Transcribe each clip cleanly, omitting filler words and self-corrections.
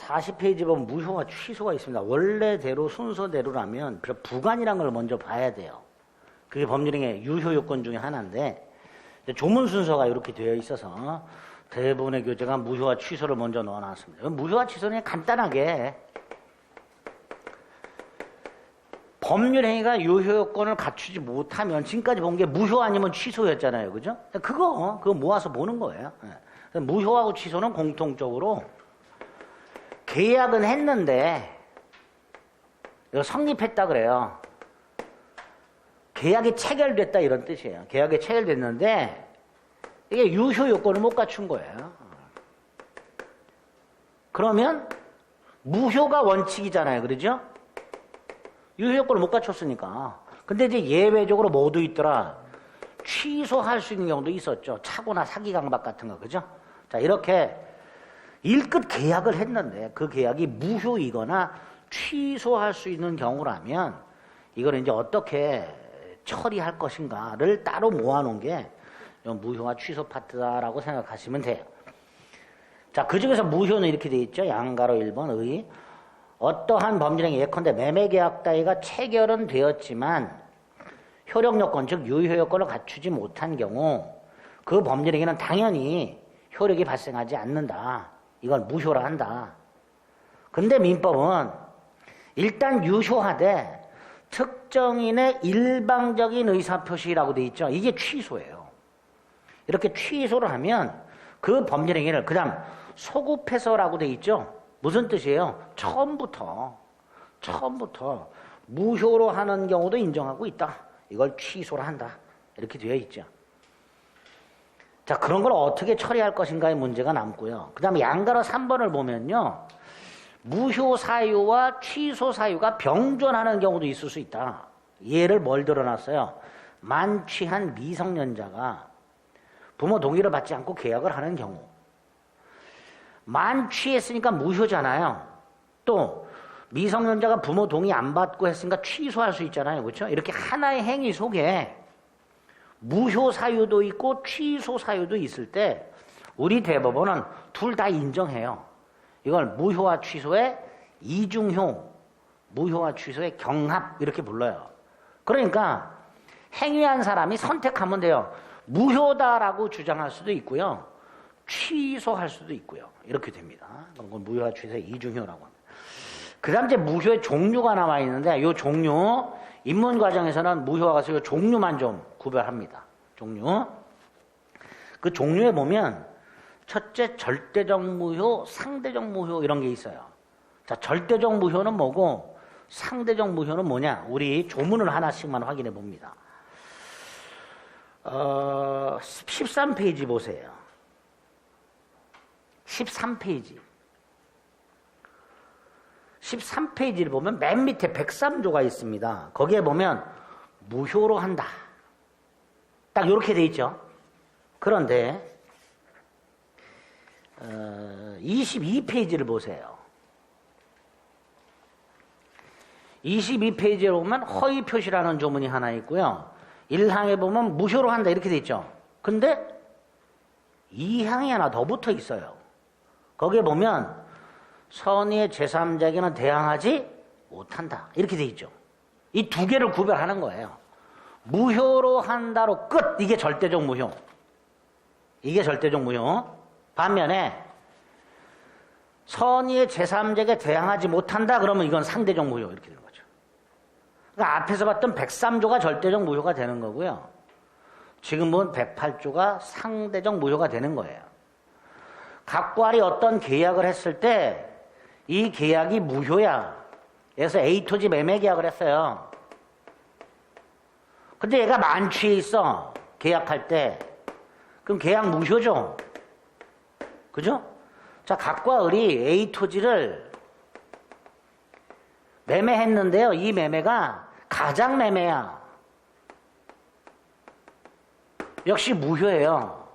40페이지 보면 무효와 취소가 있습니다. 원래대로 순서대로라면 부관이라는 걸 먼저 봐야 돼요. 그게 법률행위의 유효 요건 중에 하나인데 조문 순서가 이렇게 되어 있어서 대부분의 교재가 무효와 취소를 먼저 넣어놨습니다. 무효와 취소는 간단하게 법률행위가 유효 요건을 갖추지 못하면 지금까지 본 게 무효 아니면 취소였잖아요. 그죠? 그거 모아서 보는 거예요. 무효하고 취소는 공통적으로 계약은 했는데 이거 성립했다 그래요. 계약이 체결됐다 이런 뜻이에요. 계약이 체결됐는데 이게 유효 요건을 못 갖춘 거예요. 그러면 무효가 원칙이잖아요. 그러죠? 유효 요건을 못 갖췄으니까. 근데 이제 예외적으로 뭐도 있더라. 취소할 수 있는 경우도 있었죠. 차고나 사기 강박 같은 거. 그죠? 자, 이렇게 일끝 계약을 했는데 그 계약이 무효이거나 취소할 수 있는 경우라면 이걸 이제 어떻게 처리할 것인가를 따로 모아놓은 게 무효와 취소 파트다라고 생각하시면 돼요. 자, 그 중에서 무효는 이렇게 돼 있죠. 양가로 1번 의. 어떠한 법률행위 예컨대 매매계약 따위가 체결은 되었지만 효력요건 즉 유효요건을 갖추지 못한 경우 그 법률행위는 당연히 효력이 발생하지 않는다. 이걸 무효라 한다. 근데 민법은 일단 유효하되 특정인의 일방적인 의사표시라고 돼 있죠. 이게 취소예요. 이렇게 취소를 하면 그 법률행위를 그냥 소급해서라고 돼 있죠. 무슨 뜻이에요? 처음부터 무효로 하는 경우도 인정하고 있다. 이걸 취소를 한다. 이렇게 되어 있죠. 자, 그런 걸 어떻게 처리할 것인가의 문제가 남고요. 그 다음에 양가로 3번을 보면요. 무효 사유와 취소 사유가 병존하는 경우도 있을 수 있다. 예를 뭘 들어놨어요? 만취한 미성년자가 부모 동의를 받지 않고 계약을 하는 경우. 만취했으니까 무효잖아요. 또 미성년자가 부모 동의 안 받고 했으니까 취소할 수 있잖아요. 그렇죠? 이렇게 하나의 행위 속에 무효 사유도 있고 취소 사유도 있을 때 우리 대법원은 둘 다 인정해요. 이걸 무효와 취소의 이중효, 무효와 취소의 경합 이렇게 불러요. 그러니까 행위한 사람이 선택하면 돼요. 무효다라고 주장할 수도 있고요. 취소할 수도 있고요. 이렇게 됩니다. 그건 무효와 취소의 이중효라고 합니다. 그 다음 이제 무효의 종류가 나와 있는데 이 종류 입문 과정에서는 무효와 가서 이 종류만 좀 구별합니다. 종류. 그 종류에 보면 첫째 절대적 무효, 상대적 무효 이런 게 있어요. 자, 절대적 무효는 뭐고 상대적 무효는 뭐냐? 우리 조문을 하나씩만 확인해 봅니다. 13페이지 보세요. 13페이지. 13페이지를 보면 맨 밑에 103조가 있습니다. 거기에 보면 무효로 한다. 딱 이렇게 돼 있죠. 그런데 22페이지를 보세요. 22페이지에 보면 허위 표시라는 조문이 하나 있고요. 1항에 보면 무효로 한다 이렇게 돼 있죠. 근데 2항이 하나 더 붙어 있어요. 거기에 보면 선의의 제3자에게는 대항하지 못한다 이렇게 돼 있죠. 이 두 개를 구별하는 거예요. 무효로 한다로 끝. 이게 절대적 무효. 이게 절대적 무효. 반면에 선의의 제3자에게 대항하지 못한다 그러면 이건 상대적 무효 이렇게 되는 거죠. 그러니까 앞에서 봤던 103조가 절대적 무효가 되는 거고요. 지금 본 108조가 상대적 무효가 되는 거예요. 각괄이 어떤 계약을 했을 때 이 계약이 무효야. 그래서 A토지 매매 계약을 했어요. 근데 얘가 만취해 있어. 계약할 때. 그럼 계약 무효죠. 그죠? 자, 각과 을이 A토지를 매매했는데요. 이 매매가 가장 매매야. 역시 무효예요.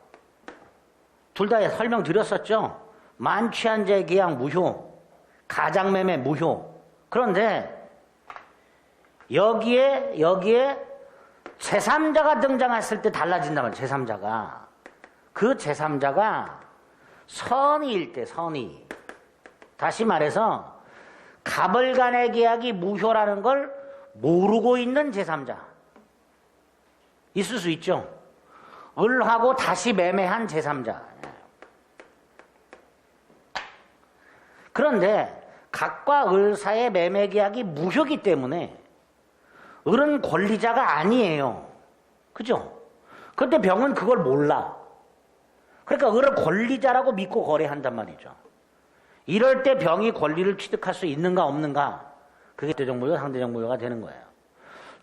둘 다 설명드렸었죠. 만취한 자의 계약 무효, 가장 매매 무효. 그런데 여기에 제3자가 등장했을 때 달라진다면 제3자가 그 제3자가 선의일 때 선의 다시 말해서 갑을 간의 계약이 무효라는 걸 모르고 있는 제3자. 있을 수 있죠. 을하고 다시 매매한 제3자. 그런데 갑과 을 사이의 매매 계약이 무효기 때문에 을은 권리자가 아니에요. 그죠? 그런데 병은 그걸 몰라. 그러니까 을을 권리자라고 믿고 거래한단 말이죠. 이럴 때 병이 권리를 취득할 수 있는가 없는가, 그게 절대적 무효, 상대적 무효가 되는 거예요.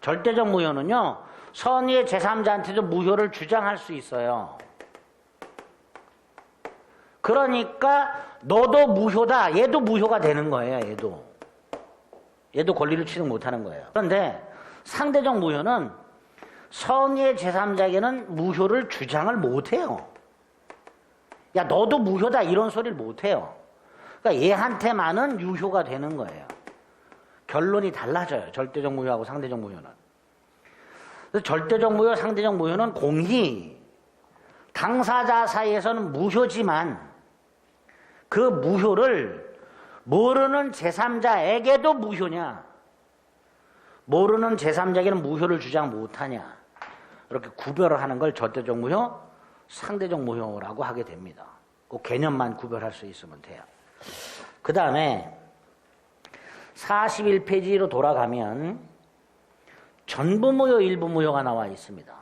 절대적 무효는요, 선의의 제3자한테도 무효를 주장할 수 있어요. 그러니까 너도 무효다, 얘도 무효가 되는 거예요. 얘도 권리를 취득 못하는 거예요. 그런데 상대적 무효는 선의의 제3자에게는 무효를 주장을 못해요. 야, 너도 무효다, 이런 소리를 못해요. 그러니까 얘한테만은 유효가 되는 거예요. 결론이 달라져요. 절대적 무효하고 상대적 무효는. 그래서 절대적 무효, 상대적 무효는 공히 당사자 사이에서는 무효지만 그 무효를 모르는 제3자에게도 무효냐, 모르는 제3자에게는 무효를 주장 못하냐, 이렇게 구별을 하는 걸 절대적 무효, 상대적 무효라고 하게 됩니다. 그 개념만 구별할 수 있으면 돼요. 그 다음에 41페이지로 돌아가면 전부 무효, 일부 무효가 나와 있습니다.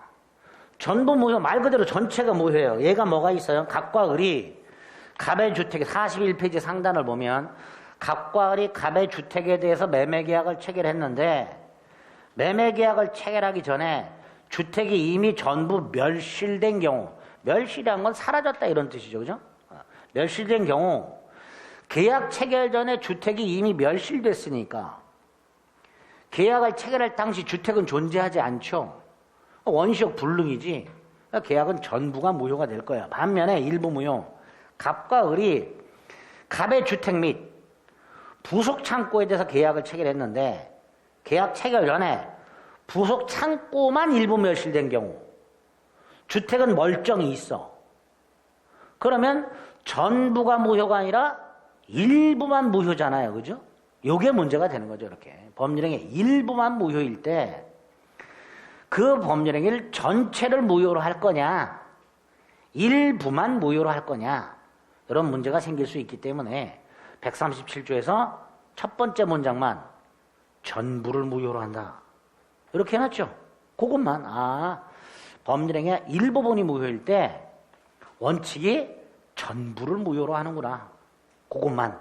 전부 무효, 말 그대로 전체가 무효예요. 얘가 뭐가 있어요? 갑과 을이 갑의 주택, 41페이지 상단을 보면 갑과 을이 갑의 주택에 대해서 매매계약을 체결했는데, 매매계약을 체결하기 전에 주택이 이미 전부 멸실된 경우, 멸실이란 건 사라졌다 이런 뜻이죠. 그죠? 멸실된 경우, 계약 체결 전에 주택이 이미 멸실됐으니까 계약을 체결할 당시 주택은 존재하지 않죠. 원시적 불능이지. 계약은 전부가 무효가 될 거야. 반면에 일부 무효, 갑과 을이 갑의 주택 및 부속 창고에 대해서 계약을 체결했는데 계약 체결 전에 부속 창고만 일부 멸실된 경우, 주택은 멀쩡히 있어. 그러면 전부가 무효가 아니라 일부만 무효잖아요. 그죠? 요게 문제가 되는 거죠. 이렇게 법률행위 일부만 무효일 때 그 법률행위를 전체를 무효로 할 거냐, 일부만 무효로 할 거냐, 이런 문제가 생길 수 있기 때문에 137조에서 첫 번째 문장만 전부를 무효로 한다, 이렇게 해놨죠. 그것만, 법률행위 일부분이 무효일 때 원칙이 전부를 무효로 하는구나, 그것만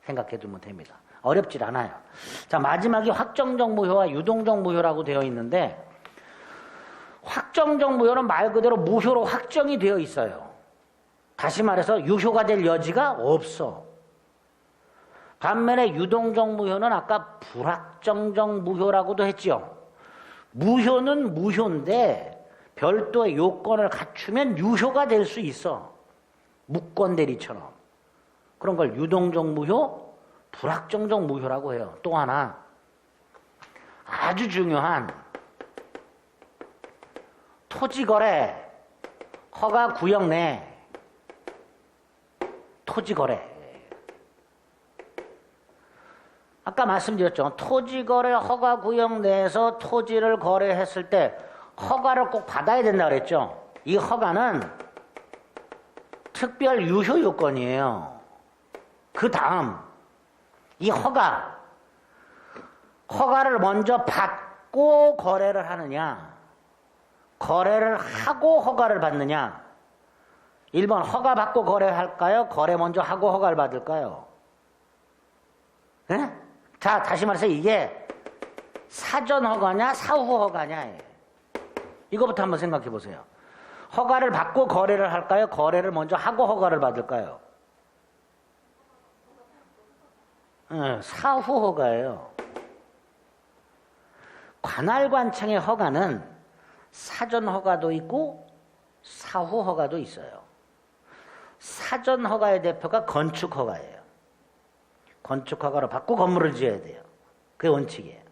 생각해 두면 됩니다. 어렵질 않아요. 자, 마지막이 확정적 무효와 유동적 무효라고 되어 있는데, 확정적 무효는 말 그대로 무효로 확정이 되어 있어요. 다시 말해서 유효가 될 여지가 없어. 반면에 유동적 무효는 아까 불확정적 무효라고도 했죠. 무효는 무효인데 별도의 요건을 갖추면 유효가 될 수 있어. 무권 대리처럼. 그런 걸 유동적 무효, 불확정적 무효라고 해요. 또 하나 아주 중요한 토지거래 허가 구역 내 토지거래. 아까 말씀드렸죠. 토지거래 허가 구역 내에서 토지를 거래했을 때 허가를 꼭 받아야 된다 그랬죠. 이 허가는 특별 유효 요건이에요. 그 다음 이 허가를 먼저 받고 거래를 하느냐, 거래를 하고 허가를 받느냐. 1번 허가 받고 거래할까요? 거래 먼저 하고 허가를 받을까요? 네? 자, 다시 말해서 이게 사전 허가냐 사후 허가냐, 이거부터 한번 생각해 보세요. 허가를 받고 거래를 할까요? 거래를 먼저 하고 허가를 받을까요? 네, 사후 허가예요. 관할관청의 허가는 사전 허가도 있고 사후 허가도 있어요. 사전 허가의 대표가 건축 허가예요. 건축 허가로 받고 건물을 지어야 돼요. 그게 원칙이에요.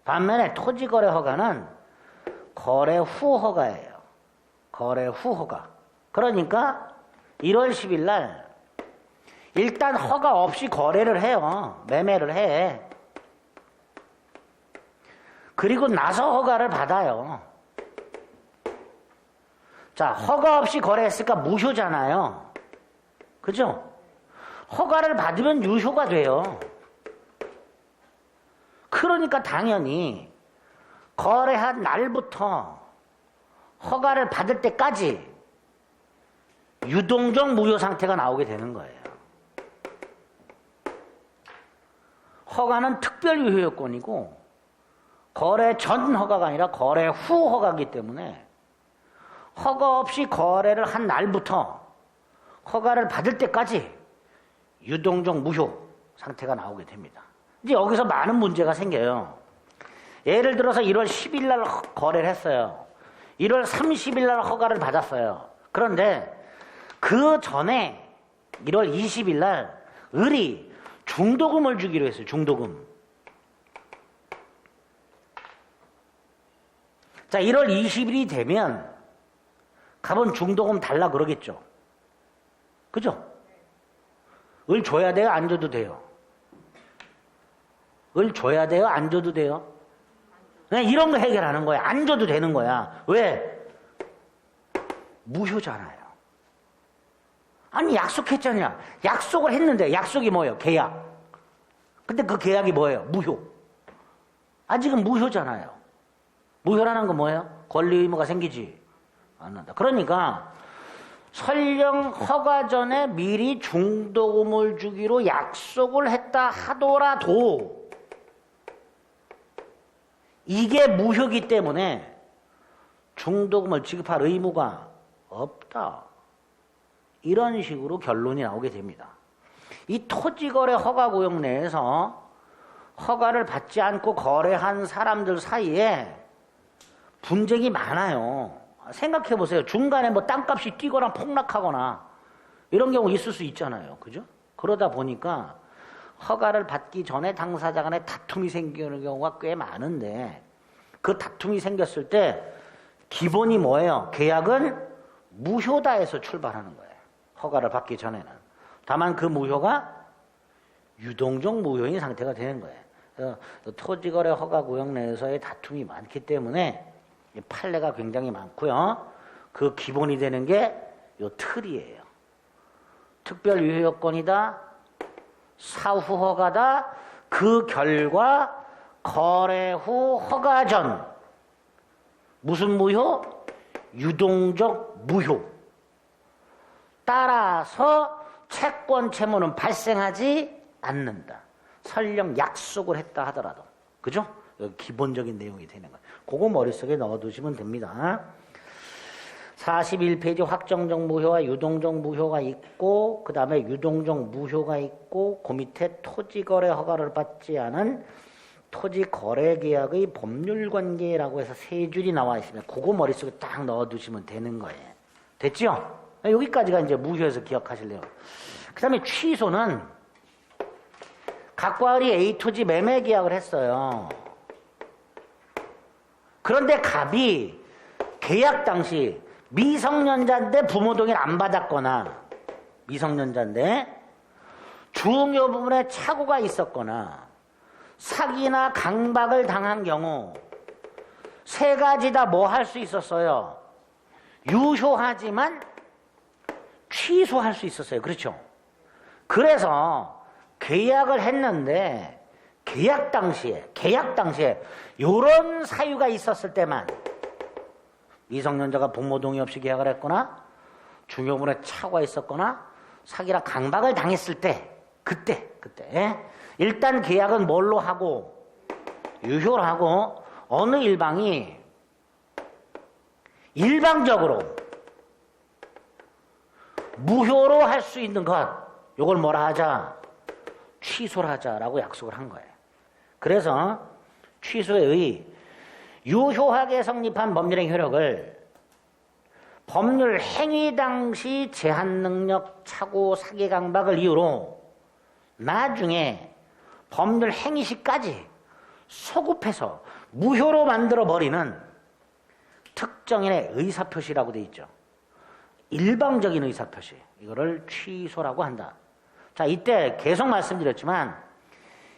반면에 토지거래 허가는 거래 후 허가예요. 거래 후 허가. 그러니까 1월 10일 날 일단 허가 없이 거래를 해요. 매매를 해. 그리고 나서 허가를 받아요. 자, 허가 없이 거래했으니까 무효잖아요. 그죠? 허가를 받으면 유효가 돼요. 그러니까 당연히 거래한 날부터 허가를 받을 때까지 유동적 무효 상태가 나오게 되는 거예요. 허가는 특별 유효 요건이고 거래 전 허가가 아니라 거래 후 허가이기 때문에 허가 없이 거래를 한 날부터 허가를 받을 때까지 유동적 무효 상태가 나오게 됩니다. 이제 여기서 많은 문제가 생겨요. 예를 들어서 1월 10일 날 거래를 했어요. 1월 30일 날 허가를 받았어요. 그런데 그 전에 1월 20일 날 을이 중도금을 주기로 했어요. 중도금. 자, 1월 20일이 되면 갑은 중도금 달라 그러겠죠. 그죠? 을 줘야 돼요? 안 줘도 돼요? 을 줘야 돼요? 안 줘도 돼요? 그냥 이런 거 해결하는 거야. 안 줘도 되는 거야. 왜? 무효잖아요. 아니, 약속했잖아요. 약속을 했는데 약속이 뭐예요? 계약. 근데 그 계약이 뭐예요? 무효. 아직은 무효잖아요. 무효라는 건 뭐예요? 권리 의무가 생기지 않는다. 그러니까 설령 허가 전에 미리 중도금을 주기로 약속을 했다 하더라도 이게 무효기 때문에 중도금을 지급할 의무가 없다. 이런 식으로 결론이 나오게 됩니다. 이 토지거래 허가구역 내에서 허가를 받지 않고 거래한 사람들 사이에 분쟁이 많아요. 생각해 보세요. 중간에 뭐 땅값이 뛰거나 폭락하거나 이런 경우 있을 수 있잖아요. 그죠? 그러다 보니까 허가를 받기 전에 당사자 간에 다툼이 생기는 경우가 꽤 많은데 그 다툼이 생겼을 때 기본이 뭐예요? 계약은 무효다에서 출발하는 거예요. 허가를 받기 전에는. 다만 그 무효가 유동적 무효인 상태가 되는 거예요. 그래서 토지거래 허가구역 내에서의 다툼이 많기 때문에 판례가 굉장히 많고요. 그 기본이 되는 게 요 틀이에요. 특별 유효 요건이다. 사후 허가다. 그 결과 거래 후 허가 전 무슨 무효? 유동적 무효. 따라서 채권 채무는 발생하지 않는다. 설령 약속을 했다 하더라도. 그죠? 여기 기본적인 내용이 되는 거예요. 그거 머릿속에 넣어두시면 됩니다. 41페이지 확정적 무효와 유동적 무효가 있고 그 다음에 유동적 무효가 있고 그 밑에 토지거래 허가를 받지 않은 토지거래계약의 법률관계라고 해서 세 줄이 나와 있습니다. 그거 머릿속에 딱 넣어두시면 되는 거예요. 됐죠? 여기까지가 이제 무효에서 기억하실래요. 그 다음에 취소는 각과 을이 A토지 매매 계약을 했어요. 그런데 갑이 계약 당시 미성년자인데 부모 동의를 안 받았거나 미성년자인데 중요 부분에 착오가 있었거나 사기나 강박을 당한 경우 세 가지 다 뭐 할 수 있었어요? 유효하지만 취소할 수 있었어요. 그렇죠? 그래서 계약을 했는데 계약 당시에 이런 사유가 있었을 때만 미성년자가 부모 동의 없이 계약을 했거나 중요분에 착오가 있었거나 사기나 강박을 당했을 때 그때 일단 계약은 뭘로 하고 유효를 하고 어느 일방이 일방적으로 무효로 할 수 있는 것 요걸 뭐라 하자? 취소를 하자라고 약속을 한 거예요. 그래서 취소에 의해 유효하게 성립한 법률의 효력을 법률 행위 당시 제한 능력, 착오, 사기, 강박을 이유로 나중에 법률 행위 시까지 소급해서 무효로 만들어 버리는 특정인의 의사표시라고 돼 있죠. 일방적인 의사표시 이거를 취소라고 한다. 자, 이때 계속 말씀드렸지만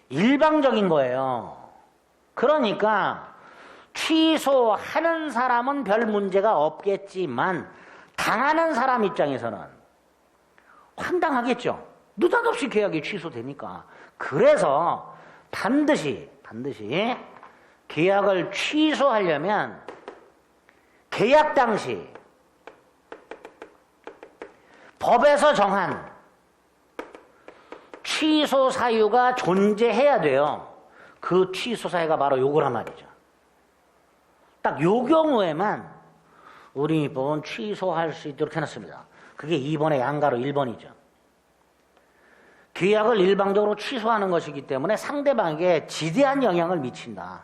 일방적인 거예요. 그러니까 취소하는 사람은 별 문제가 없겠지만 당하는 사람 입장에서는 황당하겠죠. 느닷없이 계약이 취소되니까. 그래서 반드시 계약을 취소하려면 계약 당시 법에서 정한 취소 사유가 존재해야 돼요. 그 취소 사유가 바로 요거란 말이죠. 딱 요 경우에만 우리 법은 취소할 수 있도록 해놨습니다. 그게 2번의 양가로 1번이죠. 계약을 일방적으로 취소하는 것이기 때문에 상대방에게 지대한 영향을 미친다.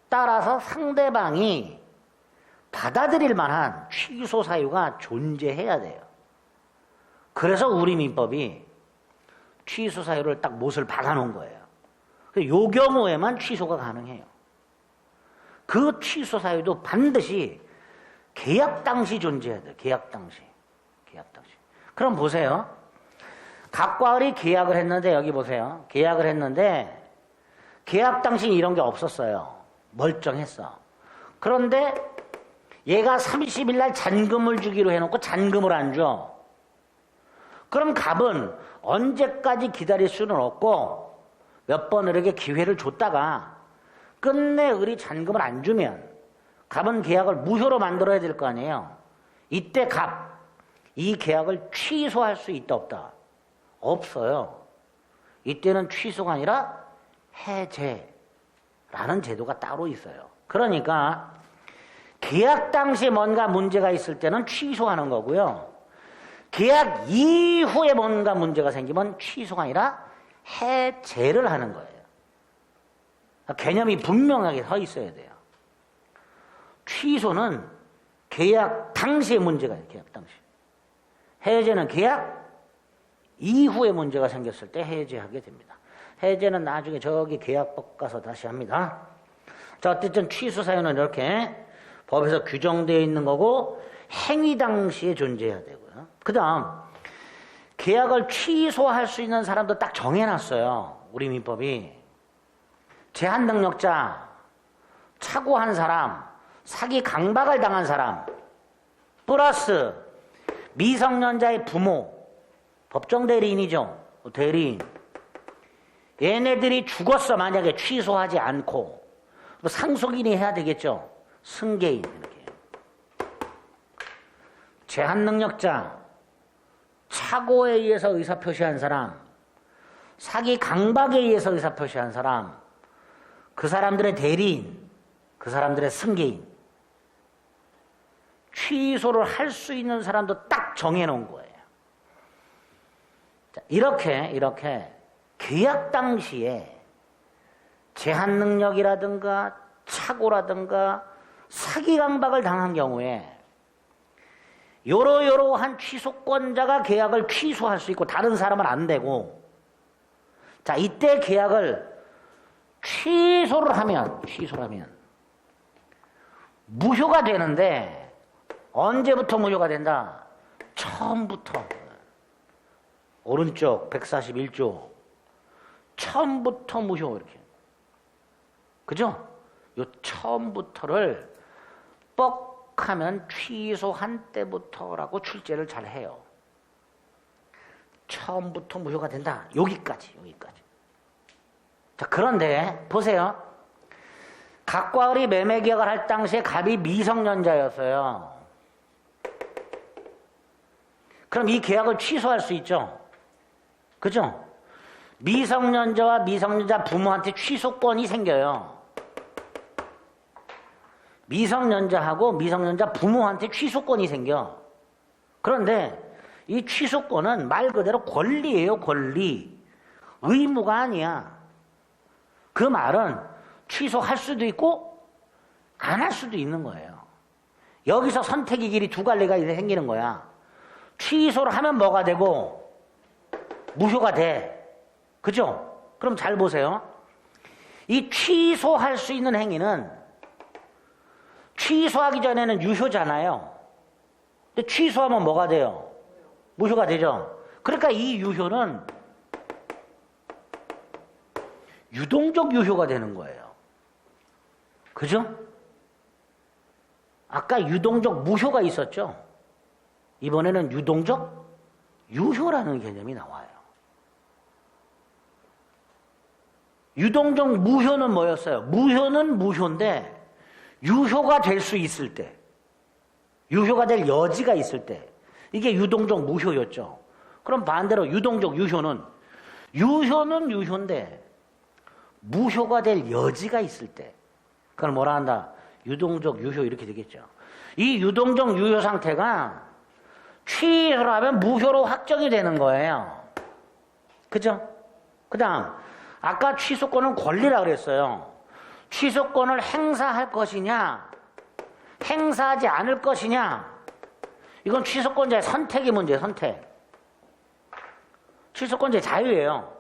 따라서 상대방이 받아들일 만한 취소 사유가 존재해야 돼요. 그래서 우리 민법이 취소 사유를 딱 못을 박아놓은 거예요. 요 경우에만 취소가 가능해요. 그 취소 사유도 반드시 계약 당시 존재해야 돼요. 계약 당시. 그럼 보세요. 각과 을이 계약을 했는데 여기 보세요. 계약을 했는데 계약 당시 이런 게 없었어요. 멀쩡했어. 그런데 얘가 30일 날 잔금을 주기로 해놓고 잔금을 안 줘. 그럼 갑은 언제까지 기다릴 수는 없고 몇 번 을에게 기회를 줬다가 끝내 을이 잔금을 안 주면 갑은 계약을 무효로 만들어야 될 거 아니에요. 이때 갑, 이 계약을 취소할 수 있다 없다? 없어요. 이때는 취소가 아니라 해제라는 제도가 따로 있어요. 그러니까 계약 당시에 뭔가 문제가 있을 때는 취소하는 거고요. 계약 이후에 뭔가 문제가 생기면 취소가 아니라 해제를 하는 거예요. 개념이 분명하게 서 있어야 돼요. 취소는 계약 당시에 문제가 있어요. 계약 당시. 해제는 계약 이후에 문제가 생겼을 때 해제하게 됩니다. 해제는 나중에 저기 계약법 가서 다시 합니다. 자, 어쨌든 취소 사유는 이렇게 법에서 규정되어 있는 거고 행위 당시에 존재해야 되고요. 그 다음 계약을 취소할 수 있는 사람도 딱 정해놨어요. 우리 민법이. 제한능력자, 착오한 사람, 사기 강박을 당한 사람, 플러스 미성년자의 부모, 법정 대리인이죠. 대리인. 얘네들이 죽었어. 만약에 취소하지 않고. 상속인이 해야 되겠죠. 승계인. 이렇게. 제한능력자, 착오에 의해서 의사표시한 사람, 사기 강박에 의해서 의사표시한 사람, 그 사람들의 대리인, 그 사람들의 승계인. 취소를 할 수 있는 사람도 딱 정해놓은 거예요. 자, 이렇게 계약 당시에 제한능력이라든가 착오라든가 사기 강박을 당한 경우에 요러요러한 취소권자가 계약을 취소할 수 있고 다른 사람은 안 되고, 자, 이때 계약을 취소를 하면 무효가 되는데 언제부터 무효가 된다? 처음부터. 오른쪽 141조 처음부터 무효. 이렇게. 그죠? 요 처음부터를 뻑 하면 취소한 때부터라고 출제를 잘 해요. 처음부터 무효가 된다. 여기까지. 자, 그런데 보세요. 갑과 을이 매매 계약을 할 당시에 갑이 미성년자였어요. 그럼 이 계약을 취소할 수 있죠. 그죠? 미성년자와 미성년자 부모한테 취소권이 생겨요. 미성년자하고 미성년자 부모한테 취소권이 생겨. 그런데 이 취소권은 말 그대로 권리예요. 권리. 의무가 아니야. 그 말은 취소할 수도 있고 안 할 수도 있는 거예요. 여기서 선택의 길이 두 갈래가 생기는 거야. 취소를 하면 뭐가 되고 무효가 돼. 그죠? 그럼 잘 보세요. 이 취소할 수 있는 행위는 취소하기 전에는 유효잖아요. 근데 취소하면 뭐가 돼요? 무효가 되죠. 그러니까 이 유효는 유동적 유효가 되는 거예요. 그죠? 아까 유동적 무효가 있었죠? 이번에는 유동적 유효라는 개념이 나와요. 유동적 무효는 뭐였어요? 무효는 무효인데 유효가 될 수 있을 때, 유효가 될 여지가 있을 때, 이게 유동적 무효였죠. 그럼 반대로 유동적 유효는 유효인데 무효가 될 여지가 있을 때, 그걸 뭐라 한다? 유동적 유효 이렇게 되겠죠. 이 유동적 유효 상태가 취소를 하면 무효로 확정이 되는 거예요. 그죠? 그 다음 아까 취소권은 권리라 그랬어요. 취소권을 행사할 것이냐 행사하지 않을 것이냐, 이건 취소권자의 선택의 문제예요. 선택. 취소권자의 자유예요.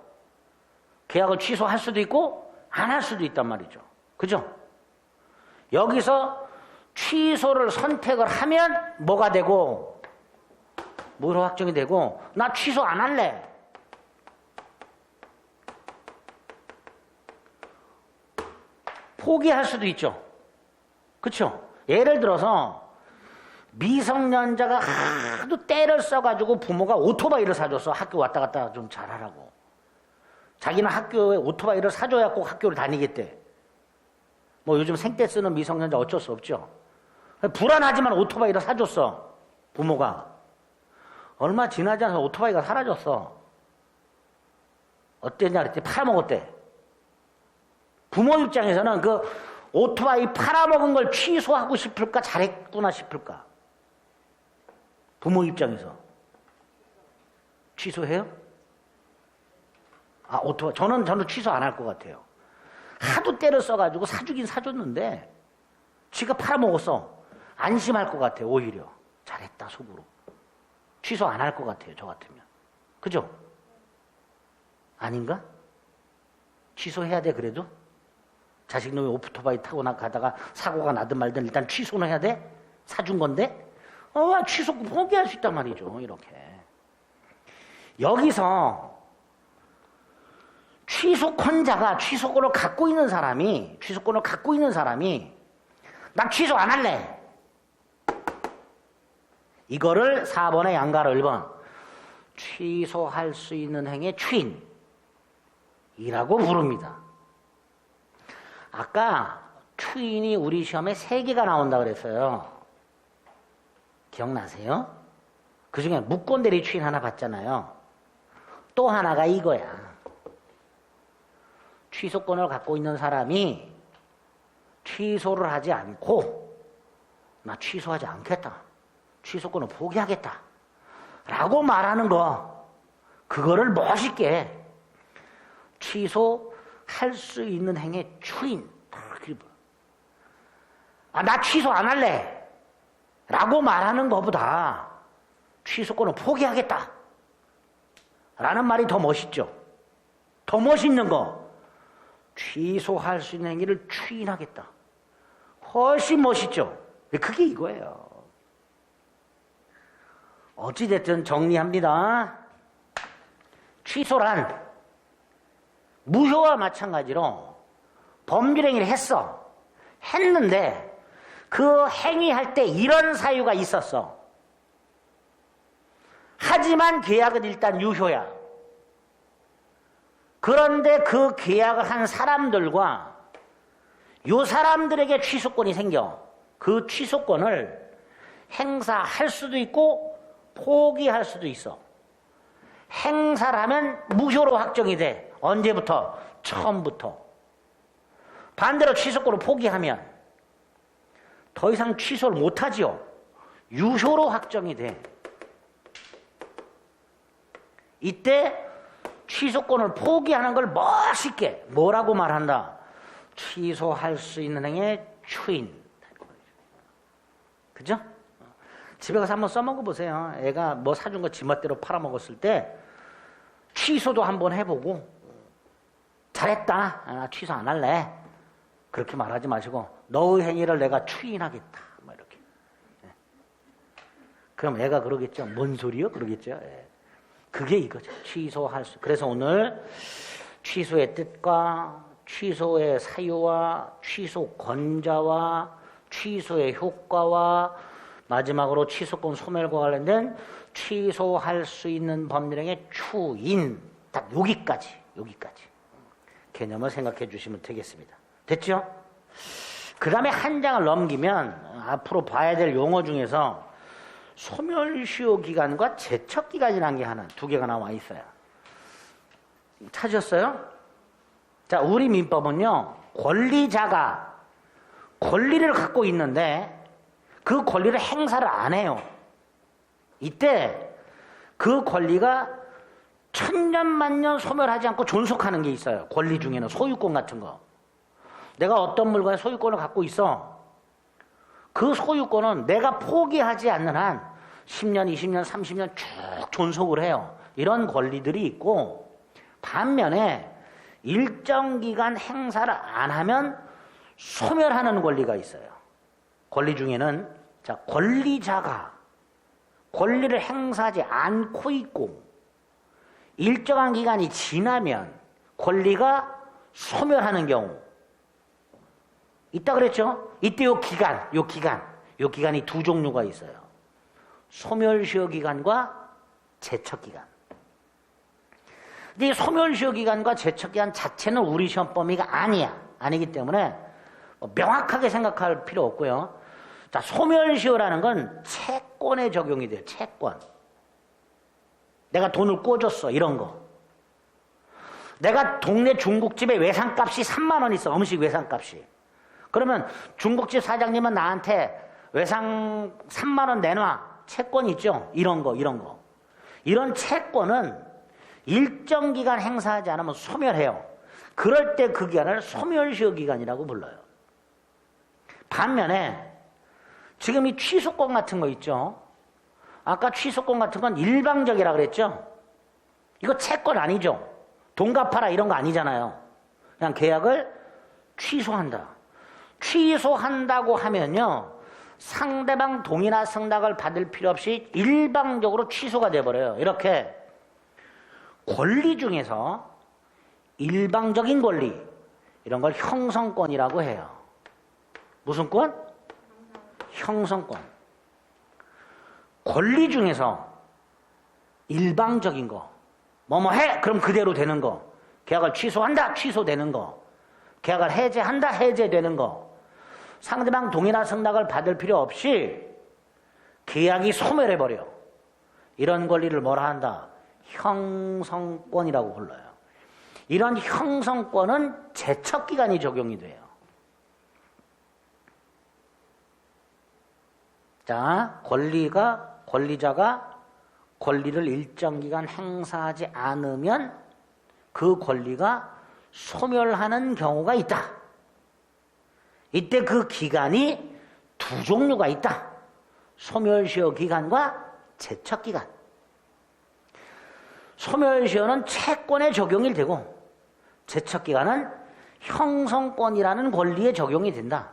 계약을 취소할 수도 있고 안 할 수도 있단 말이죠. 그죠? 여기서 취소를 선택을 하면 뭐가 되고 무효로 확정이 되고, 나 취소 안 할래, 포기할 수도 있죠. 그렇죠? 예를 들어서 미성년자가 하도 때를 써가지고 부모가 오토바이를 사줬어. 학교 왔다 갔다 좀 잘하라고. 자기는 학교에 오토바이를 사줘야 꼭 학교를 다니겠대. 뭐 요즘 생떼 쓰는 미성년자 어쩔 수 없죠. 불안하지만 오토바이를 사줬어. 부모가. 얼마 지나지 않아서 오토바이가 사라졌어. 어땠냐 그랬더니 팔아먹었대. 부모 입장에서는 그 오토바이 팔아먹은 걸 취소하고 싶을까, 잘했구나 싶을까? 부모 입장에서 취소해요? 아, 오토바이 저는 취소 안 할 것 같아요. 하도 때를 써가지고 사주긴 사줬는데 지가 팔아먹었어. 안심할 것 같아요. 오히려 잘했다 속으로. 취소 안 할 것 같아요. 저 같으면. 그죠? 아닌가? 취소해야 돼. 그래도 자식놈이 오토바이 타고 가다가 사고가 나든 말든 일단 취소는 해야 돼? 사준 건데? 취소 포기할 수 있단 말이죠. 이렇게. 여기서 취소권자가 취소권을 갖고 있는 사람이 난 취소 안 할래. 이거를 4번의 양가로 1번 취소할 수 있는 행위의 추인이라고 부릅니다. 아까 추인이 우리 시험에 3개가 나온다 그랬어요. 기억나세요? 그 중에 무권대리 추인 하나 봤잖아요. 또 하나가 이거야. 취소권을 갖고 있는 사람이 취소를 하지 않고 나 취소하지 않겠다, 취소권을 포기하겠다 라고 말하는 거, 그거를 멋있게 취소할 수 있는 행위의 추인. 나 취소 안 할래 라고 말하는 것보다 취소권을 포기하겠다 라는 말이 더 멋있죠. 더 멋있는 거, 취소할 수 있는 행위를 추인하겠다. 훨씬 멋있죠. 그게 이거예요. 어찌됐든 정리합니다. 취소란 무효와 마찬가지로 법률 행위를 했는데 그 행위할 때 이런 사유가 있었어. 하지만 계약은 일단 유효야. 그런데 그 계약을 한 사람들과 요 사람들에게 취소권이 생겨. 그 취소권을 행사할 수도 있고 포기할 수도 있어. 행사를 하면 무효로 확정이 돼. 언제부터? 처음부터. 반대로 취소권을 포기하면 더 이상 취소를 못하지요. 유효로 확정이 돼. 이때 취소권을 포기하는 걸 멋있게 뭐라고 말한다? 취소할 수 있는 행위의 추인. 그죠? 집에 가서 한번 써먹어 보세요. 애가 뭐 사준 거 지 멋대로 팔아먹었을 때 취소도 한번 해보고, 잘했다, 나 취소 안 할래, 그렇게 말하지 마시고 너의 행위를 내가 추인하겠다, 뭐 이렇게. 그럼 애가 그러겠죠. 뭔 소리요? 그러겠죠. 그게 이거죠. 취소할 수. 그래서 오늘 취소의 뜻과 취소의 사유와 취소 권자와 취소의 효과와 마지막으로 취소권 소멸과 관련된 취소할 수 있는 법률행위의 추인. 딱 여기까지 개념을 생각해 주시면 되겠습니다. 됐죠? 그 다음에 한 장을 넘기면 앞으로 봐야 될 용어 중에서 소멸시효 기간과 제척 기간이라는 게 하나, 두 개가 나와 있어요. 찾으셨어요? 자, 우리 민법은요, 권리자가 권리를 갖고 있는데 그 권리를 행사를 안 해요. 이때 그 권리가 천년만년 소멸하지 않고 존속하는 게 있어요. 권리 중에는 소유권 같은 거. 내가 어떤 물건의 소유권을 갖고 있어. 그 소유권은 내가 포기하지 않는 한 10년, 20년, 30년 쭉 존속을 해요. 이런 권리들이 있고, 반면에 일정 기간 행사를 안 하면 소멸하는 권리가 있어요. 권리 중에는 자, 권리자가 권리를 행사하지 않고 있고 일정한 기간이 지나면 권리가 소멸하는 경우 있다 그랬죠? 이때 요 기간이 두 종류가 있어요. 소멸시효 기간과 제척 기간. 근데 이 소멸시효 기간과 제척 기간 자체는 우리 시험 범위가 아니기 때문에 명확하게 생각할 필요 없고요. 자, 소멸시효라는 건 채권에 적용이 돼요. 채권. 내가 돈을 꿔줬어. 이런 거. 내가 동네 중국집에 외상값이 3만 원 있어. 음식 외상값이. 그러면 중국집 사장님은 나한테 외상 3만 원 내놔. 채권 있죠? 이런 거. 이런 채권은 일정 기간 행사하지 않으면 소멸해요. 그럴 때 그 기간을 소멸시효 기간이라고 불러요. 반면에 지금 이 취소권 같은 거 있죠? 아까 취소권 같은 건 일방적이라 그랬죠? 이거 채권 아니죠? 돈 갚아라 이런 거 아니잖아요. 그냥 계약을 취소한다. 취소한다고 하면요, 상대방 동의나 승낙을 받을 필요 없이 일방적으로 취소가 돼버려요. 이렇게 권리 중에서 일방적인 권리, 이런 걸 형성권이라고 해요. 무슨 권? 형성권. 권리 중에서 일방적인 거, 뭐뭐 해! 그럼 그대로 되는 거. 계약을 취소한다! 취소되는 거. 계약을 해제한다! 해제되는 거. 상대방 동의나 승낙을 받을 필요 없이 계약이 소멸해버려. 이런 권리를 뭐라 한다? 형성권이라고 불러요. 이런 형성권은 제척기간이 적용이 돼요. 자, 권리자가 권리를 일정 기간 행사하지 않으면 그 권리가 소멸하는 경우가 있다. 이때 그 기간이 두 종류가 있다. 소멸시효 기간과 제척 기간. 소멸시효는 채권에 적용이 되고 제척 기간은 형성권이라는 권리에 적용이 된다.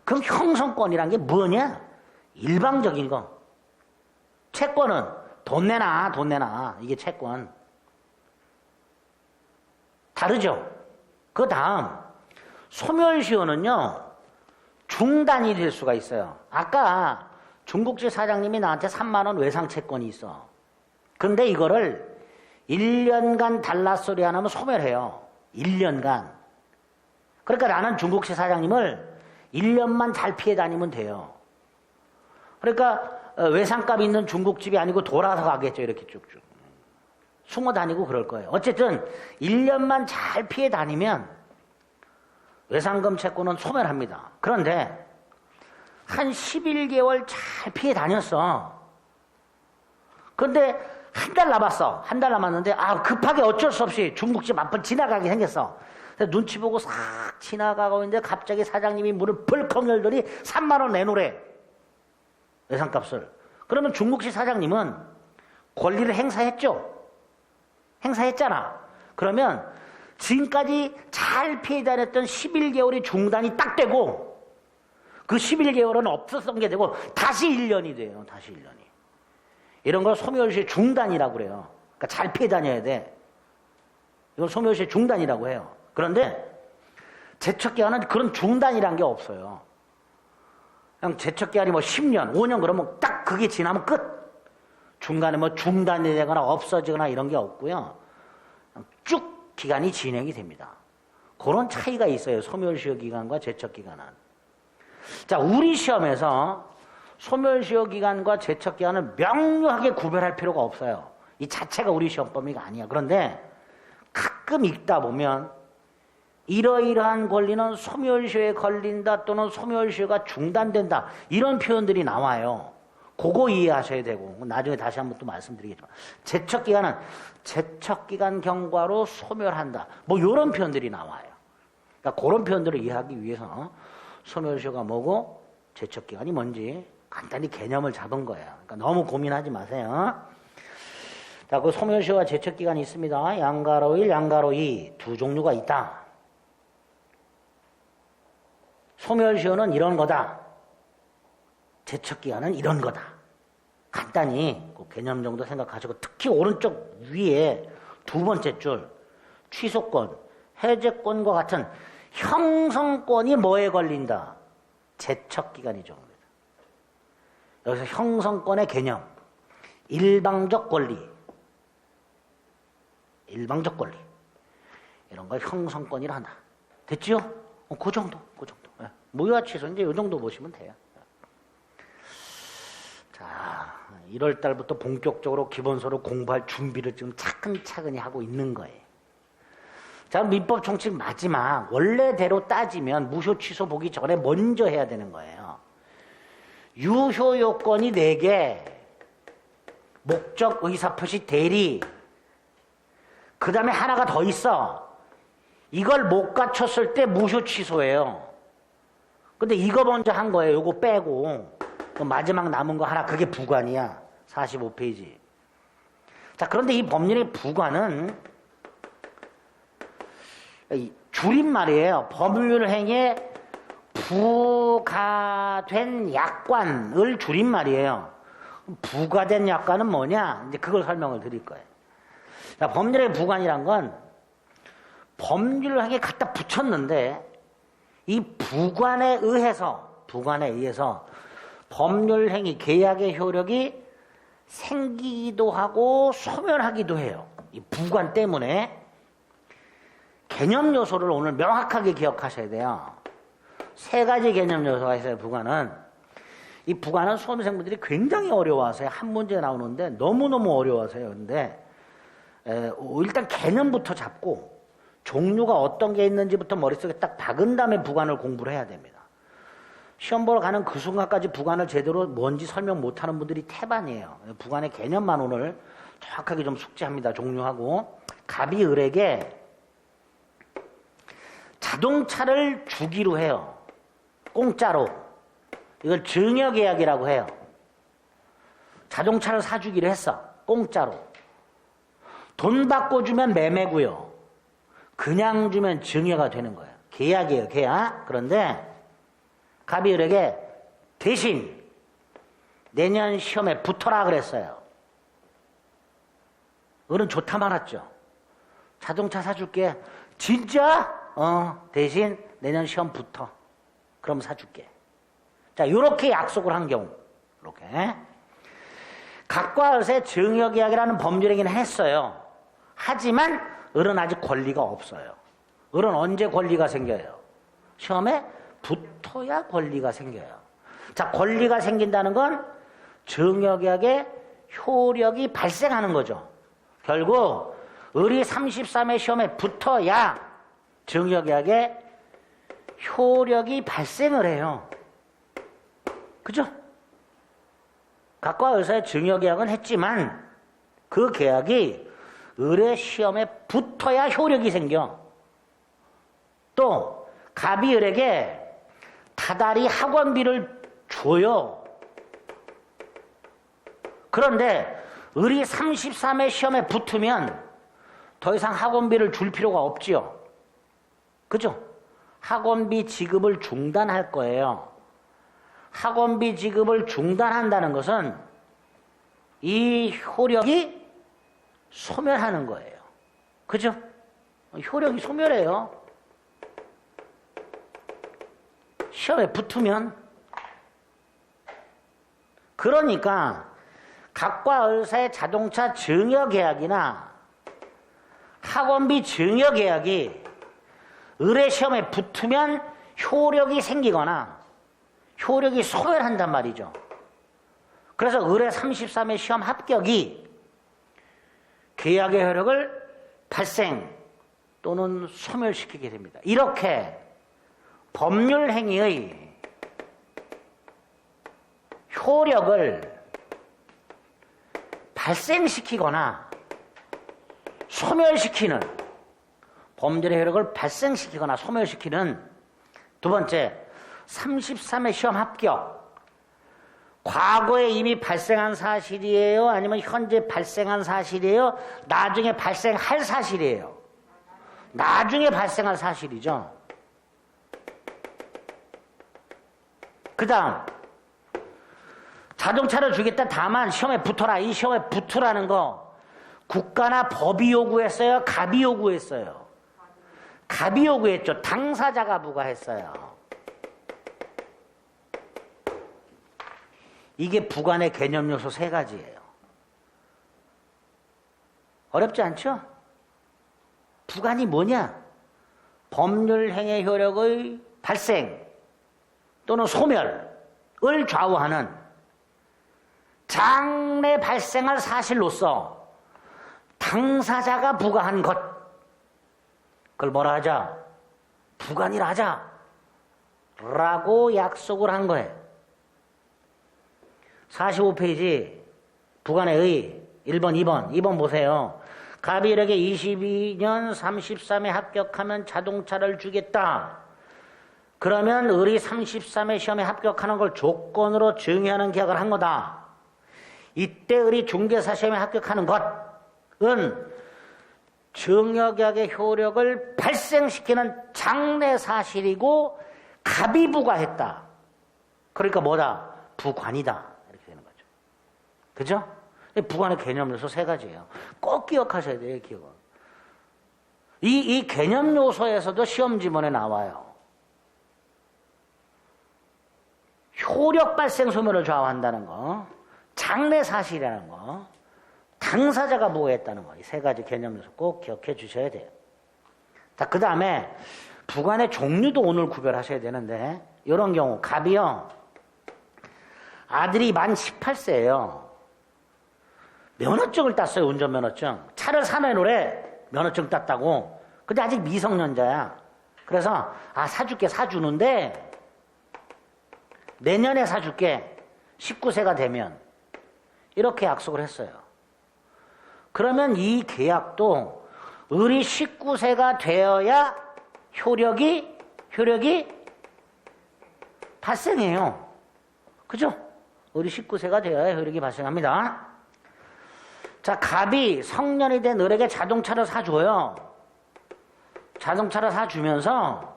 그럼 형성권이란 게 뭐냐? 일방적인 거. 채권은 돈 내놔. 이게 채권. 다르죠? 그 다음 소멸시효는요, 중단이 될 수가 있어요. 아까 중국집 사장님이 나한테 3만 원 외상채권이 있어. 근데 이거를 1년간 달랏소리 안 하면 소멸해요. 1년간. 그러니까 나는 중국집 사장님을 1년만 잘 피해 다니면 돼요. 그러니까 외상값 있는 중국집이 아니고 돌아서 가겠죠. 이렇게 쭉쭉. 숨어 다니고 그럴 거예요. 어쨌든 1년만 잘 피해 다니면 외상금 채권은 소멸합니다. 그런데 한 11개월 잘 피해 다녔어. 그런데 한 달 남았어. 한 달 남았는데 급하게 어쩔 수 없이 중국집 앞을 지나가게 생겼어. 눈치 보고 싹 지나가고 있는데 갑자기 사장님이 문을 벌컥 열더니 3만 원 내놓으래. 외상값을. 그러면 중국집 사장님은 권리를 행사했잖아. 그러면 지금까지 잘 피해 다녔던 11개월의 중단이 딱 되고 그 11개월은 없었던 게 되고 다시 1년이 돼요. 다시 1년이. 이런 걸 소멸시효 중단이라고 그래요. 그러니까 잘 피해 다녀야 돼. 이건 소멸시효 중단이라고 해요. 그런데 제척기간은 그런 중단이란 게 없어요. 그냥 제척기간이 뭐 10년, 5년 그러면 딱 그게 지나면 끝. 중간에 뭐 중단이 되거나 없어지거나 이런 게 없고요. 쭉 기간이 진행이 됩니다. 그런 차이가 있어요. 소멸시효 기간과 제척기간은. 자, 우리 시험에서 소멸시효 기간과 제척기간을 명료하게 구별할 필요가 없어요. 이 자체가 우리 시험 범위가 아니야. 그런데 가끔 읽다 보면 이러이러한 권리는 소멸시효에 걸린다 또는 소멸시효가 중단된다 이런 표현들이 나와요. 그거 이해하셔야 되고 나중에 다시 한번 또 말씀드리겠지만 제척기간은 제척기간 경과로 소멸한다 뭐 이런 표현들이 나와요. 그러니까 그런 표현들을 이해하기 위해서 소멸시효가 뭐고 제척기간이 뭔지 간단히 개념을 잡은 거예요. 그러니까 너무 고민하지 마세요. 자, 그 소멸시효와 제척기간이 있습니다. 양가로 1, 양가로 2 두 종류가 있다. 소멸시효는 이런 거다. 제척기간은 이런 거다. 간단히 그 개념 정도 생각하시고 특히 오른쪽 위에 두 번째 줄 취소권, 해제권과 같은 형성권이 뭐에 걸린다? 제척기간이죠. 여기서 형성권의 개념, 일방적 권리 이런 걸 형성권이라 한다. 됐지요? 그 정도. 무효와 취소 이제 이 정도 보시면 돼요. 자, 1월 달부터 본격적으로 기본서를 공부할 준비를 지금 차근차근히 하고 있는 거예요. 자, 민법 총칙 마지막 원래대로 따지면 무효 취소 보기 전에 먼저 해야 되는 거예요. 유효 요건이 4개, 목적, 의사표시, 대리. 그 다음에 하나가 더 있어. 이걸 못 갖췄을 때 무효 취소예요. 근데 이거 먼저 한 거예요. 요거 빼고. 마지막 남은 거 하나, 그게 부관이야. 45페이지. 자, 그런데 이 법률의 부관은 줄임말이에요. 법률행위에 부가된 약관을 줄임말이에요. 부가된 약관은 뭐냐? 이제 그걸 설명을 드릴 거예요. 자, 법률의 부관이란 건 법률행위에 갖다 붙였는데 이 부관에 의해서 법률행위 계약의 효력이 생기기도 하고 소멸하기도 해요. 이 부관 때문에 개념 요소를 오늘 명확하게 기억하셔야 돼요. 3가지 개념 요소가 있어요. 이 부관은 수험생분들이 굉장히 어려워하세요. 한 문제 나오는데 너무너무 어려워하세요. 근데 일단 개념부터 잡고 종류가 어떤 게 있는지부터 머릿속에 딱 박은 다음에 부관을 공부를 해야 됩니다. 시험 보러 가는 그 순간까지 부관을 제대로 뭔지 설명 못하는 분들이 태반이에요. 부관의 개념만 오늘 정확하게 좀 숙지합니다. 종류하고. 갑이 을에게 자동차를 주기로 해요. 공짜로. 이걸 증여계약이라고 해요. 자동차를 사주기로 했어. 공짜로. 돈 받고 주면 매매고요. 그냥 주면 증여가 되는 거예요. 계약이에요. 계약. 그런데 갑이 을에게 대신 내년 시험에 붙어라 그랬어요. 을은 좋다 말았죠. 자동차 사줄게. 진짜? 대신 내년 시험 붙어. 그럼 사줄게. 자, 요렇게 약속을 한 경우. 이렇게. 갑과 을의 증여계약이라는 법률행위는 했어요. 하지만 을은 아직 권리가 없어요. 을은 언제 권리가 생겨요? 시험에 붙어야 권리가 생겨요. 자, 권리가 생긴다는 건 증여계약의 효력이 발생하는 거죠. 결국 을이 33회 시험에 붙어야 증여계약의 효력이 발생을 해요. 그죠? 갑과 을 사이의 증여계약은 했지만 그 계약이 을의 시험에 붙어야 효력이 생겨. 또 갑이 을에게 다달이 학원비를 줘요. 그런데 을이 33회 시험에 붙으면 더 이상 학원비를 줄 필요가 없지요. 그죠? 학원비 지급을 중단할 거예요. 학원비 지급을 중단한다는 것은 이 효력이 소멸하는 거예요. 그죠? 효력이 소멸해요. 시험에 붙으면. 그러니까 각과 을사의 자동차 증여계약이나 학원비 증여계약이 을의 시험에 붙으면 효력이 생기거나 효력이 소멸한단 말이죠. 그래서 을의 33회 시험 합격이 계약의 효력을 발생 또는 소멸시키게 됩니다. 이렇게 법률 행위의 효력을 발생시키거나 소멸시키는, 범죄의 효력을 발생시키거나 소멸시키는 두 번째, 33회 시험 합격. 과거에 이미 발생한 사실이에요? 아니면 현재 발생한 사실이에요? 나중에 발생할 사실이에요? 나중에 발생할 사실이죠. 그 다음, 자동차를 주겠다. 다만 시험에 붙어라. 이 시험에 붙으라는 거 국가나 법이 요구했어요? 갑이 요구했어요? 갑이 요구했죠. 당사자가 부과했어요. 이게 부관의 개념 요소 세 가지예요. 어렵지 않죠? 부관이 뭐냐? 법률 행위 효력의 발생 또는 소멸을 좌우하는 장래 발생할 사실로서 당사자가 부과한 것, 그걸 뭐라 하자? 부관이라 하자 라고 약속을 한 거예요. 45페이지 부관의 의 1번 2번 보세요. 갑이 을에게 22년 33회 합격하면 자동차를 주겠다. 그러면 을이 33회 시험에 합격하는 걸 조건으로 증여하는 계약을 한 거다. 이때 을이 중개사 시험에 합격하는 것은 증여계약의 효력을 발생시키는 장래 사실이고 갑이 부과했다. 그러니까 뭐다? 부관이다. 이렇게 되는 거죠. 그죠? 부관의 개념 요소 세 가지예요. 꼭 기억하셔야 돼요. 기억은. 이 개념 요소에서도 시험 지문에 나와요. 효력 발생 소멸을 좌우한다는 거, 장래 사실이라는 거, 당사자가 부과했다는 거, 이 세 가지 개념 요소 꼭 기억해 주셔야 돼요. 자, 그 다음에 부관의 종류도 오늘 구별하셔야 되는데, 이런 경우 갑이요, 아들이 만 18세예요. 면허증을 땄어요. 운전면허증. 차를 사내놓으래. 면허증 땄다고. 근데 아직 미성년자야. 그래서 사줄게. 사주는데 내년에 사줄게. 19세가 되면. 이렇게 약속을 했어요. 그러면 이 계약도 을이 19세가 되어야 효력이 발생해요. 그죠? 을이 19세가 되어야 효력이 발생합니다. 자, 갑이 성년이 된 을에게 자동차를 사줘요. 자동차를 사주면서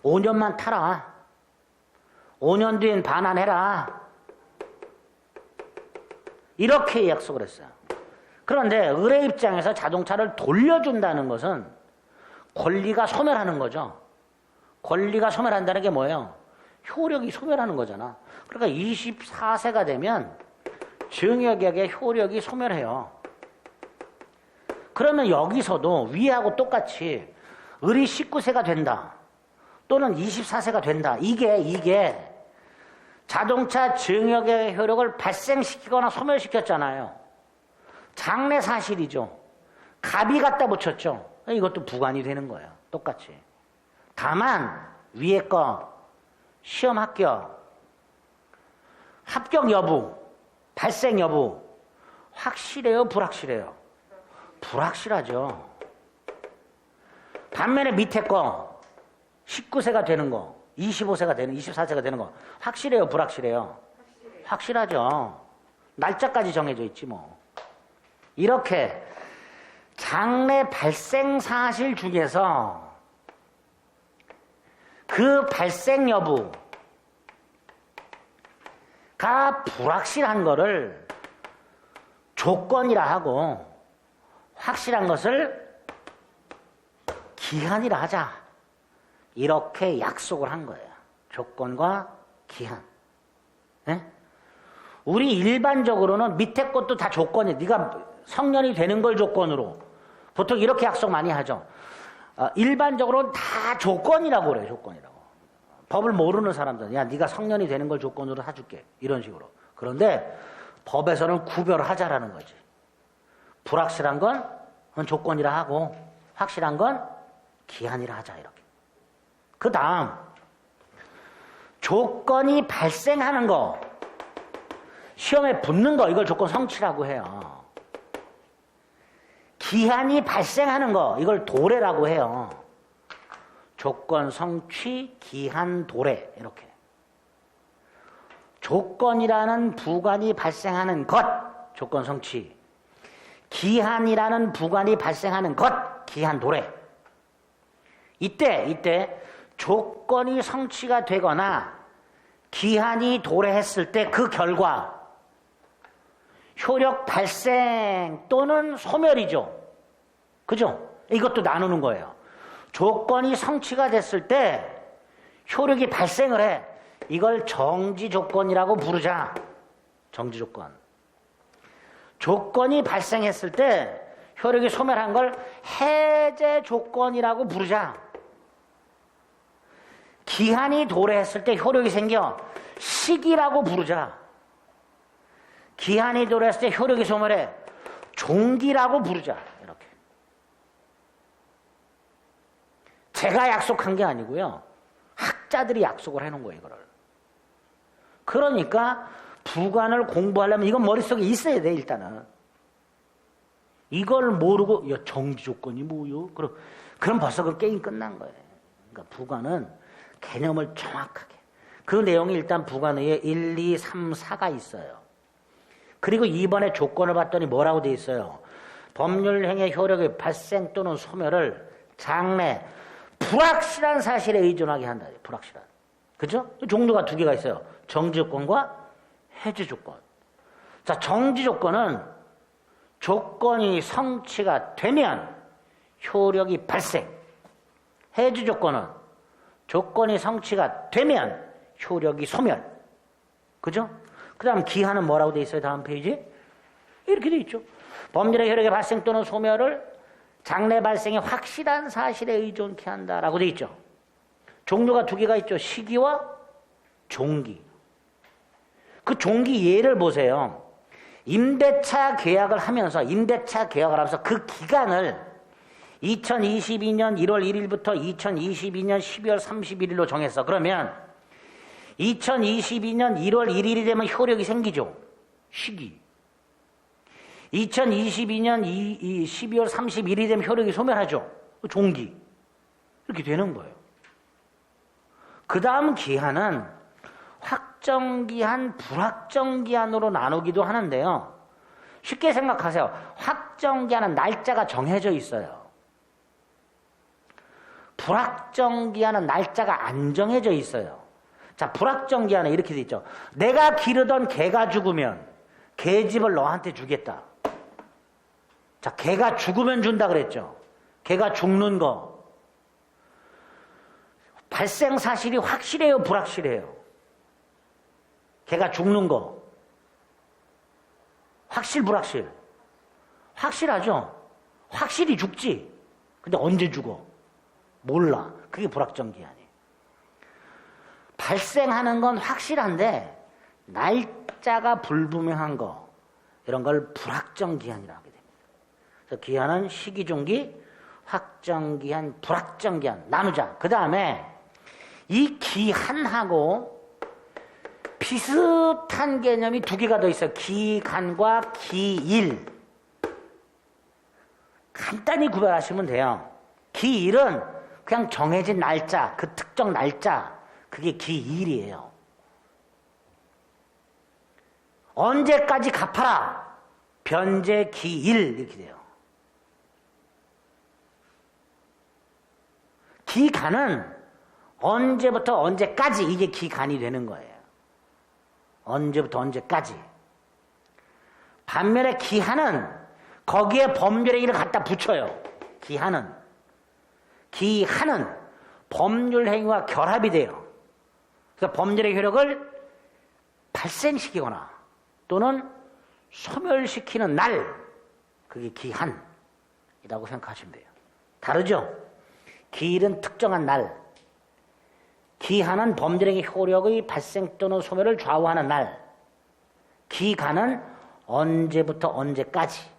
5년만 타라. 5년 뒤엔 반환해라. 이렇게 약속을 했어요. 그런데 을의 입장에서 자동차를 돌려준다는 것은 권리가 소멸하는 거죠. 권리가 소멸한다는 게 뭐예요? 효력이 소멸하는 거잖아. 그러니까 24세가 되면 증여계약의 효력이 소멸해요. 그러면 여기서도 위하고 똑같이 을이 19세가 된다. 또는 24세가 된다. 이게 자동차 증여계약의 효력을 발생시키거나 소멸시켰잖아요. 장래 사실이죠. 갑이 갖다 붙였죠. 이것도 부관이 되는 거예요. 똑같이. 다만 위에 거 시험 합격 여부, 발생 여부 확실해요? 불확실해요? 불확실하죠. 반면에 밑에 거 19세가 되는 거, 25세가 되는, 24세가 되는 거 확실해요? 불확실해요? 확실하죠. 날짜까지 정해져 있지 뭐. 이렇게 장래 발생 사실 중에서 그 발생 여부가 불확실한 거를 조건이라 하고 확실한 것을 기한이라 하자. 이렇게 약속을 한 거예요. 조건과 기한. 네? 우리 일반적으로는 밑에 것도 다 조건이에요. 네가 성년이 되는 걸 조건으로. 보통 이렇게 약속 많이 하죠. 일반적으로는 다 조건이라고 그래요. 조건이라고. 법을 모르는 사람들은 야 네가 성년이 되는 걸 조건으로 사줄게. 이런 식으로. 그런데 법에서는 구별을 하자라는 거지. 불확실한 건 조건이라 하고 확실한 건 기한이라 하자. 이렇게. 그 다음 조건이 발생하는 거, 시험에 붙는 거, 이걸 조건 성취라고 해요. 기한이 발생하는 거, 이걸 도래라고 해요. 조건 성취, 기한 도래. 이렇게. 조건이라는 부관이 발생하는 것, 조건 성취. 기한이라는 부관이 발생하는 것, 기한 도래. 이때 조건이 성취가 되거나 기한이 도래했을 때 그 결과 효력 발생 또는 소멸이죠. 그죠? 이것도 나누는 거예요. 조건이 성취가 됐을 때 효력이 발생을 해. 이걸 정지 조건이라고 부르자. 정지 조건. 조건이 발생했을 때 효력이 소멸한 걸 해제 조건이라고 부르자. 기한이 도래했을 때 효력이 생겨 시기라고 부르자. 기한이 도래했을 때 효력이 소멸해 종기라고 부르자. 이렇게. 제가 약속한 게 아니고요. 학자들이 약속을 해놓은 거예요. 이거를. 그러니까 부관을 공부하려면 이건 머릿속에 있어야 돼. 일단은. 이걸 모르고 야 정지 조건이 뭐요? 그럼 벌써 그 게임 끝난 거예요. 그러니까 부관은 개념을 정확하게. 그 내용이 일단 부관의에 1, 2, 3, 4가 있어요. 그리고 이번에 조건을 봤더니 뭐라고 돼 있어요? 법률행위 효력의 발생 또는 소멸을 장래 불확실한 사실에 의존하게 한다. 불확실한. 그죠? 종류가 두 개가 있어요. 정지 조건과 해제 조건. 자, 정지 조건은 조건이 성취가 되면 효력이 발생. 해제 조건은 조건이 성취가 되면 효력이 소멸. 그죠? 그 다음 기한은 뭐라고 돼 있어요? 다음 페이지? 이렇게 돼 있죠. 법률의 효력의 발생 또는 소멸을 장래 발생의 확실한 사실에 의존케 한다라고 돼 있죠. 종류가 두 개가 있죠. 시기와 종기. 그 종기 예를 보세요. 임대차 계약을 하면서 그 기간을 2022년 1월 1일부터 2022년 12월 31일로 정했어. 그러면 2022년 1월 1일이 되면 효력이 생기죠. 시기. 2022년 12월 31일이 되면 효력이 소멸하죠. 종기. 이렇게 되는 거예요. 그 다음 기한은 확정기한, 불확정기한으로 나누기도 하는데요. 쉽게 생각하세요. 확정기한은 날짜가 정해져 있어요. 불확정기한은 날짜가 안 정해져 있어요. 자, 불확정기한은 이렇게 돼 있죠. 내가 기르던 개가 죽으면 개집을 너한테 주겠다. 자, 개가 죽으면 준다 그랬죠. 개가 죽는 거. 발생 사실이 확실해요, 불확실해요? 개가 죽는 거. 확실, 불확실? 확실하죠? 확실히 죽지. 근데 언제 죽어? 몰라. 그게 불확정기한이에요. 발생하는 건 확실한데 날짜가 불분명한 거, 이런 걸 불확정기한이라고 하게 됩니다. 그래서 기한은 시기종기, 확정기한, 불확정기한 나누자. 그 다음에 이 기한하고 비슷한 개념이 두 개가 더 있어요. 기간과 기일. 간단히 구별하시면 돼요. 기일은 그냥 정해진 날짜, 그 특정 날짜, 그게 기일이에요. 언제까지 갚아라. 변제 기일 이렇게 돼요. 기간은 언제부터 언제까지, 이게 기간이 되는 거예요. 언제부터 언제까지. 반면에 기한은 거기에 법률행위를 갖다 붙여요. 기한은 법률행위와 결합이 돼요. 그래서 법률의 효력을 발생시키거나 또는 소멸시키는 날, 그게 기한이라고 생각하시면 돼요. 다르죠? 기일은 특정한 날, 기한은 법률행위 효력의 발생 또는 소멸을 좌우하는 날, 기간은 언제부터 언제까지.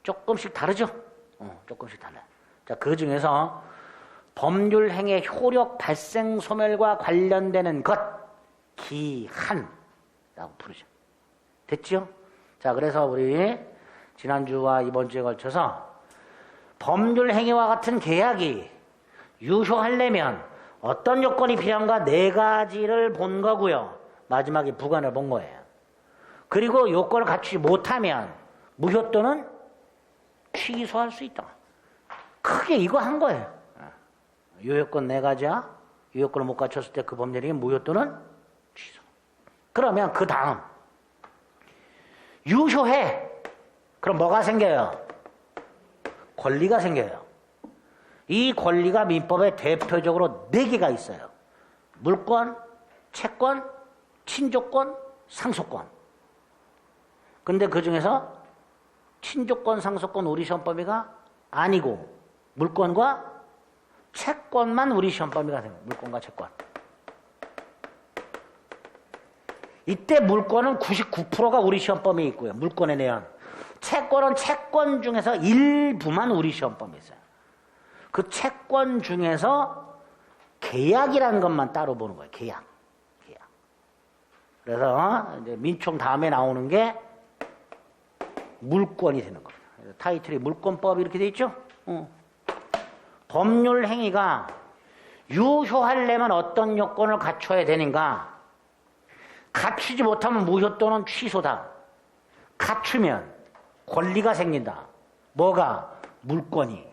조금씩 다르죠? 조금씩 달라요. 자, 그 중에서 법률행위의 효력 발생 소멸과 관련되는 것, 기한이라고 부르죠. 됐죠? 자, 그래서 우리 지난주와 이번 주에 걸쳐서 법률행위와 같은 계약이 유효하려면 어떤 요건이 필요한가 4가지를 본 거고요. 마지막에 부관을 본 거예요. 그리고 요건을 갖추지 못하면 무효 또는 취소할 수 있다. 크게 이거 한 거예요. 요요건 4가지야. 요요건을 못 갖췄을 때 그 법률행위 무효 또는 취소. 그러면 그 다음 유효해. 그럼 뭐가 생겨요? 권리가 생겨요. 이 권리가 민법에 대표적으로 4개가 있어요. 물권, 채권, 친족권, 상속권. 근데 그 중에서 친족권, 상속권 우리 시험 범위가 아니고 물권과 채권만 우리 시험 범위가 생겨요. 물권과 채권. 이때 물권은 99%가 우리 시험 범위에 있고요. 물권에 내연. 채권은 채권 중에서 일부만 우리 시험 범위에 있어요. 그 채권 중에서 계약이라는 것만 따로 보는 거예요. 계약. 그래서 이제 민총 다음에 나오는 게 물권이 되는 겁니다. 타이틀이 물권법 이렇게 돼 있죠? 법률 행위가 유효하려면 어떤 요건을 갖춰야 되는가? 갖추지 못하면 무효 또는 취소다. 갖추면 권리가 생긴다. 뭐가? 물권이.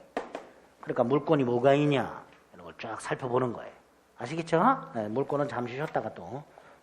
그러니까 물권이 뭐가 있냐? 이런 걸 쫙 살펴보는 거예요. 아시겠죠? 네, 물권은 잠시 쉬었다가 또